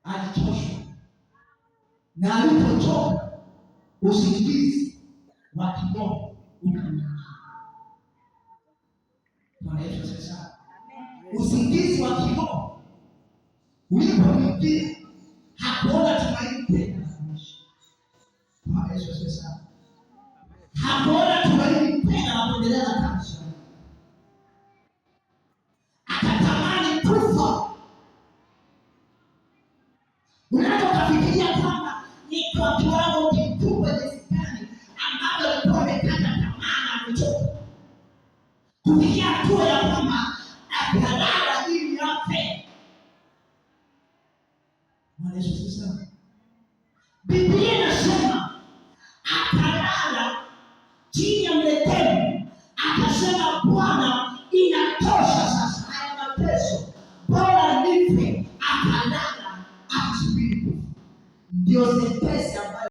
alichoshwa, na alipochoka usingizi wa kiroho ukamjia. Bwana Yesu sasa, usingizi wa kiroho ulipomjia hakuona tumaini tena. Bwana Yesu sasa, hakuona tumaini tena la kuendelea na kazi. Akatamani kufa. Unaweza kufikiria kwamba ni kwa kiwango kikubwa jinsi gani ambavyo alikuwa amekata tamaa na kuchoka, kufikia hatua ya kwamba akalala ili afe. Bwana Yesu sasa, Biblia inasema akalala chini ya mletemu, akasema Bwana, inatosha sasa haya mateso, bora nife. Akalala akisubiri kufa. Ndio sentensi